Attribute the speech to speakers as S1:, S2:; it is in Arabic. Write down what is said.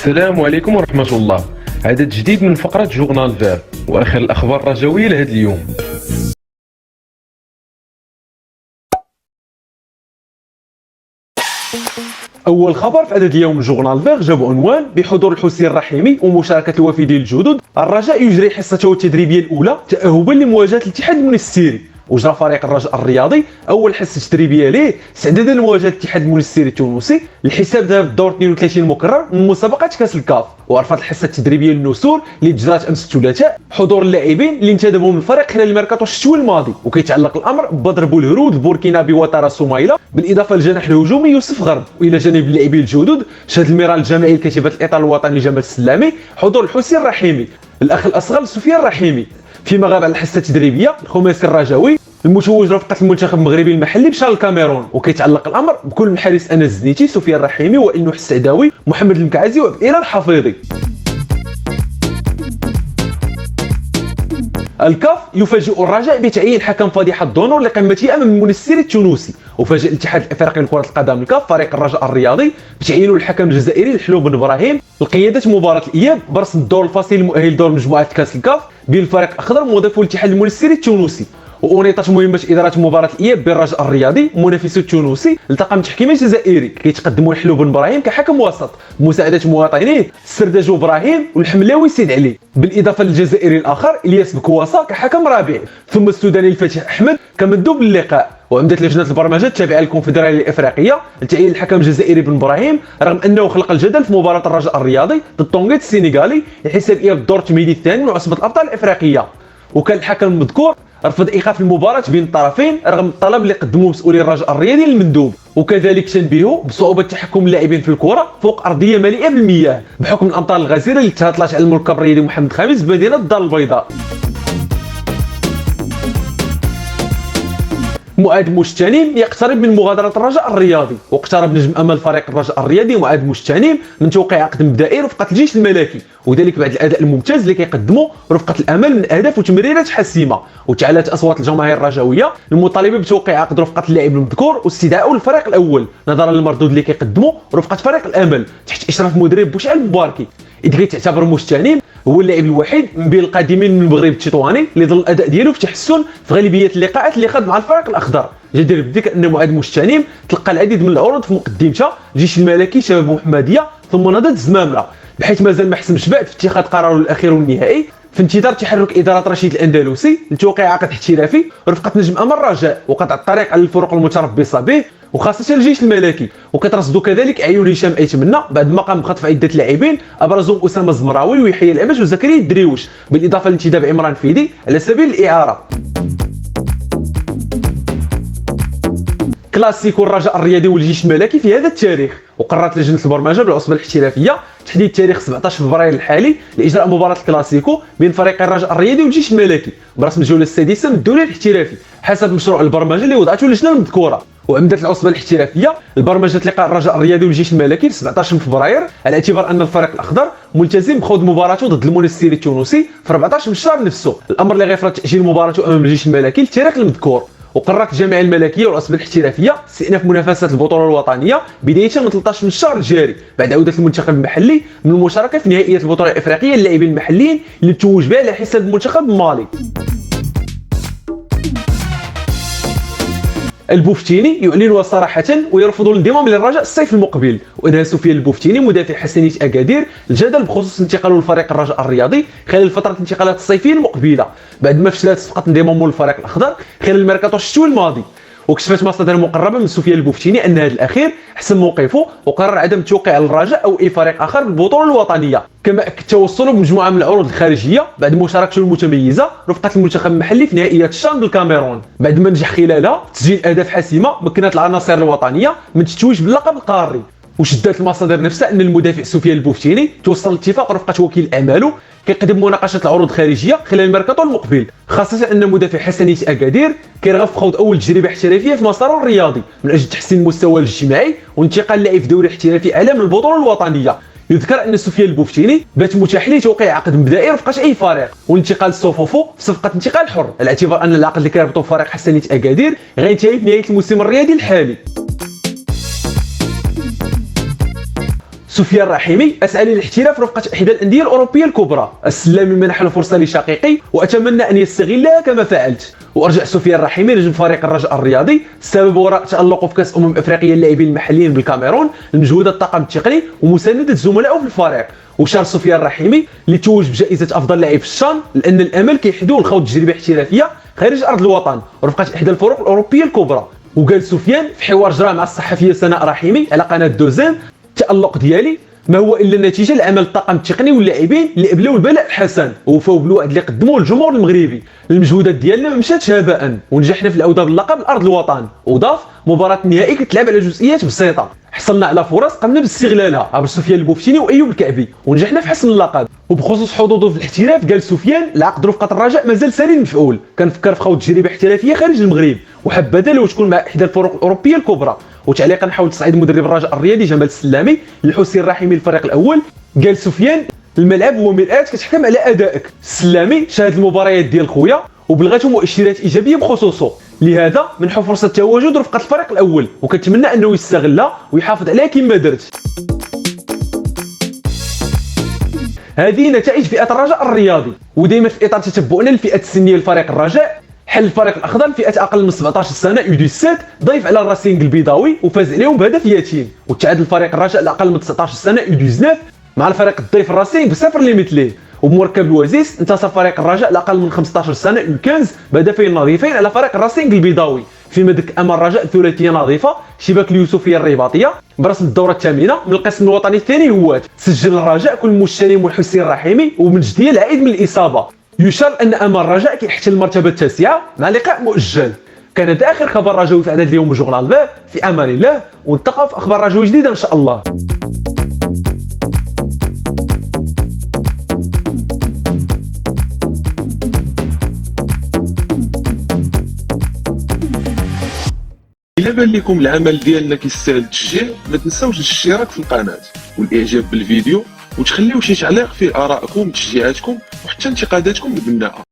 S1: السلام عليكم ورحمة الله. عدد جديد من فقرة جورنال فير وآخر الأخبار الرجوية لهذا اليوم. أول خبر في عدد اليوم من جورنال فير جاب عنوان بحضور الحسين الرحيمي ومشاركة الوافدين الجدد. الرجاء يجري حصته التدريبية الأولى تأهبا لمواجهة الاتحاد المنستيري. وجرى فريق الرجاء الرياضي اول حصه تدريبيه ليه استعدادا لمواجهه الاتحاد المنستيري التونسي. الحساب ذهب الدور 32 مكرر من مسابقات كاس الكاف، وعرفت الحصه التدريبيه للنسور اللي تجرات امس الثلاثاء حضور اللاعبين اللي انتدبوا من الفريق خلال الميركاتو الشتوي الماضي. وكيتعلق الامر ببدر بولهرود البوركينابي وتارا سومايلا بالاضافه للجناح الهجومي يوسف غرب. والى جانب اللاعبين الجدد شهد الميرال الجماعي لكتيبه الاطار الوطني جمال السلامي حضور الحسين الرحيمي، الاخ الاصغر سفيان الرحيمي. فيما غاب على الحصه التدريبيه الخماسي الرجاوي المتوج رفقه المنتخب المغربي المحلي مشى للكاميرون. وكيتعلق الامر بكل من حارس انس الزنيتي، سفيان الرحيمي، وائل نوح السعداوي، محمد المكعزي وإيران الحفيظي. الكاف يفاجئ الرجاء بتعيين حكم فضيحه دونور لقمته امام المنستيري التونسي. وفاجئ الاتحاد الافريقي لكره القدم الكاف فريق الرجاء الرياضي بتعيين الحكم الجزائري الحلو بن ابراهيم لقياده مباراه الاياب برسم الدور الفصيل المؤهل دور مجموعه كاس الكاف بين الفريق الاخضر موظفو الاتحاد المنستيري التونسي. وأنيطت مهمة إدارة مباراة الإياب بين الرجاء الرياضي منافسه التونسي لطاقم تحكيمي جزائري كيتقدموا الحلو بن ابراهيم كحكم وسط بمساعدة مواطنيه السرداجو ابراهيم والحملاوي سيد علي، بالإضافة للجزائري الآخر إلياس بكواسا كحكم رابع، ثم السوداني الفاتح أحمد كمندوب اللقاء. وعمدت لجنة البرمجة التابعة للكونفدرالية الإفريقية لتعيين الحكم الجزائري بن ابراهيم رغم أنه خلق الجدل في مباراة الرجاء الرياضي ضد طونغيت السنغالي لحساب إياب الدور التمهيدي الثاني من عصبة الأبطال الإفريقية. وكان الحكم المذكور رفض ايقاف المباراه بين الطرفين رغم الطلب اللي قدموه مسؤولي الرجاء الرياضي للمندوب. وكذلك تنبيهوا بصعوبه تحكم اللاعبين في الكره فوق ارضيه مليئه بالمياه بحكم الامطار الغزيره اللي تهطلت على المركب الرياضي محمد خامس بمدينه الدار البيضاء. معاذ مجتنم يقترب من مغادرة الرجاء الرياضي. واقترب نجم امل فريق الرجاء الرياضي معاذ مجتنم من توقيع عقد مبدئي رفقة الجيش الملكي، وذلك بعد الاداء الممتاز اللي كيقدمه رفقة الامل من اهداف وتمريرات حاسمة. وتعالت اصوات الجماهير الرجاويه المطالبه بتوقيع عقد رفقة اللاعب المذكور واستدعائه للفريق الاول نظرا للمردود اللي كيقدمه رفقة فريق الامل تحت اشراف مدرب بوشعل مباركي. اذ كيتعتبر مجتنم هو اللاعب الوحيد من بين القادمين من المغرب التطواني اللي ظل الاداء ديالو في تحسن في غالبيه اللقاءات اللي خاض مع الفريق الاخضر. جدير بالذكر ان معاذ مجتنم تلقى العديد من العروض في مقدمته الجيش الملكي، شباب محمديه، ثم نهضه الزمامره، بحيث مازال ما حسمش بعد في اتخاذ قراره الاخير والنهائي في انتظار تحرك اداره رشيد الاندلسي لتوقيع عقد احترافي رفقه نجم امل الرجاء وقطع الطريق على الفرق المتربصه به وخاصه الجيش الملكي. وكترصدوا كذلك عيون هشام ايتمنى بعد ما قام بخطف عده لاعبين ابرزهم اسامه الزمراوي ويحيى العباش وزكريا الدريوش، بالاضافه لانتداب عمران فيدي على سبيل الاعاره. كلاسيكو الرجاء الرياضي والجيش الملكي في هذا التاريخ. وقررت لجنه البرمجه بالعصبه الاحترافيه تحديد تاريخ 17 فبراير الحالي لاجراء مباراه الكلاسيكو بين فريق الرجاء الرياضي والجيش الملكي برسم الجوله السادسه من الدوري الاحترافي حسب مشروع البرمجه اللي وضعته اللجنه المذكوره. وعمدت العصبه الاحترافيه البرمجه لقاء الرجاء الرياضي والجيش الملكي في 17 فبراير على اعتبار ان الفريق الاخضر ملتزم بخوض مباراته ضد المنستيري التونسي في 14 من الشهر نفسه، الامر اللي غيفرض تاجيل مباراته امام الجيش الملكي للتاريخ المذكور. وقررت الجمعيه الملكيه والعصبه الاحترافيه استئناف منافسات البطوله الوطنيه بدايه من 13 من الشهر الجاري بعد عوده المنتخب المحلي من المشاركه في نهائيات البطوله الافريقيه للاعبين المحليين اللي توج بها على حساب المنتخب المالي. البوفتيني يعلن صراحه ويرفض الانضمام للرجاء الصيف المقبل. وانهى سفيان البوفتيني مدافع حسنيه اكادير الجدل بخصوص انتقاله لفريق الرجاء الرياضي خلال فتره الانتقالات الصيفيه المقبله بعد ما فشلت صفقه انضمامه للفريق الاخضر خلال الميركاتو الشتوي الماضي. وكشفت مصادر مقربه من سفيان البوفتيني ان هذا الاخير حسم موقفه وقرر عدم التوقيع على الرجاء او اي فريق اخر بالبطوله الوطنيه، كما اكد توصله بمجموعه من العروض الخارجيه بعد مشاركته المتميزه رفقه المنتخب المحلي في نهائيات الشان بالكاميرون بعد ما نجح خلالها تسجيل اهداف حاسمه مكنت العناصر الوطنيه من التتويج باللقب القاري. وشدت المصادر نفسها ان المدافع سفيان البوفتيني توصل لاتفاق رفقه وكيل اعماله كيقدم مناقشه العروض الخارجيه خلال الميركاتو المقبل، خاصه ان المدافع حسنيه اكادير كيرغب في خوض اول تجربه احترافيه في مساره الرياضي من اجل تحسين المستوى الاجتماعي وانتقال اللاعب في دوري احترافي اعلى من البطوله الوطنيه. يذكر ان سفيان البوفتيني بات متاح ليه توقيع عقد مبدئي رفقه اي فريق والانتقال لصفوفو في صفقه انتقال حر على اعتبار ان العقد اللي كيربطو فريق حسنيه اكادير غينتهي في نهايه الموسم الرياضي الحالي. سفيان الرحيمي اسعى للاحتراف رفقه احدى الانديه الاوروبيه الكبرى. السلامي منح له فرصه لشقيقي واتمنى ان يستغلها كما فعلت. وارجع سفيان الرحيمي نجم فريق الرجاء الرياضي، السبب وراء تالقه في كاس افريقيا اللاعبين المحليين بالكاميرون، المجهود الطاقم التقني ومسانده زملائه في الفريق. وشار سفيان الرحيمي اللي توج بجائزه افضل لاعب في الشان لان الامل كيحدو لخوض تجربه احترافيه خارج ارض الوطن ورفقه احدى الفرق الاوروبيه الكبرى. وقال سفيان في حوار جرى مع الصحفيه سناء رحيمي على قناه دوزان: التالق ديالي ما هو الا نتيجه لعمل الطاقم التقني واللاعبين اللي قبلوا البلاء الحسن ووفاو بالوعد اللي قدموه للجمهور المغربي. المجهودات ديالنا ما مشاتش هباء ونجحنا في العوده باللقب لارض الوطن. وضاف: مباراه النهائي كتلعب على جزئيات بسيطه، حصلنا على فرص قمنا باستغلالها عبر سفيان البوفتيني وايوب الكعبي ونجحنا في حسم اللقب. وبخصوص حظوظه في الاحتراف قال سفيان: العقد رفقه الرجاء مازال ساري مفعول، كنفكر في خوض تجربه احترافيه خارج المغرب وحبذا لو تكون مع احدى الفرق الاوروبيه الكبرى. وتعليقا حول تصعيد مدرب الرجاء الرياضي جمال السلامي لحسين الرحيمي الفريق الاول قال سفيان: الملعب هو مرآة كتحكم على ادائك. السلامي شاهد المباريات ديال خويا وبلغته مؤشرات ايجابيه بخصوصه، لهذا منحو فرصه تواجد رفقه الفريق الاول وكنتمنى انه يستغلها ويحافظ عليها كما درت. هذه نتائج فئه الرجاء الرياضي. ودائما في اطار تتبعنا للفئات السنيه لفريق الرجاء، حل الفريق الاخضر فئه اقل من 17 سنه U17 ضيف على الراسينغ البيضاوي وفاز عليهم بهدف يتيم. وتعادل الفريق الرجاء الاقل من 19 سنه U19 مع الفريق الضيف الراسينغ بصفر لمثله. وبمركب الوزيس انتصر فريق الرجاء الاقل من 15 سنه U15 بهدفين نظيفين على فريق الراسينغ البيضاوي، فيما دك امام الرجاء ثلاثيه نظيفه شباك اليوسفيه الرباطيه برسم الدوره الثامنه من القسم الوطني الثاني هوات. سجل الرجاء كل مستلم حسين الرحيمي ومن جديه العائد من الاصابه. يشار ان امام الرجاء كيحتل المرتبه التاسعه مع لقاء مؤجل. كان هذا اخر خبر رجوي في عدد اليوم من جورنال باب. في امان الله ونلتقى في اخبار رجوي جديده ان شاء الله.
S2: إلا بان لكم العمل ديالنا كيستاهل التشجيع ما تنساوش الاشتراك في القناة والاعجاب بالفيديو وتخليو شي تعليق فيه ارائكم وتشجيعاتكم وحتى انتقاداتكم البناءة.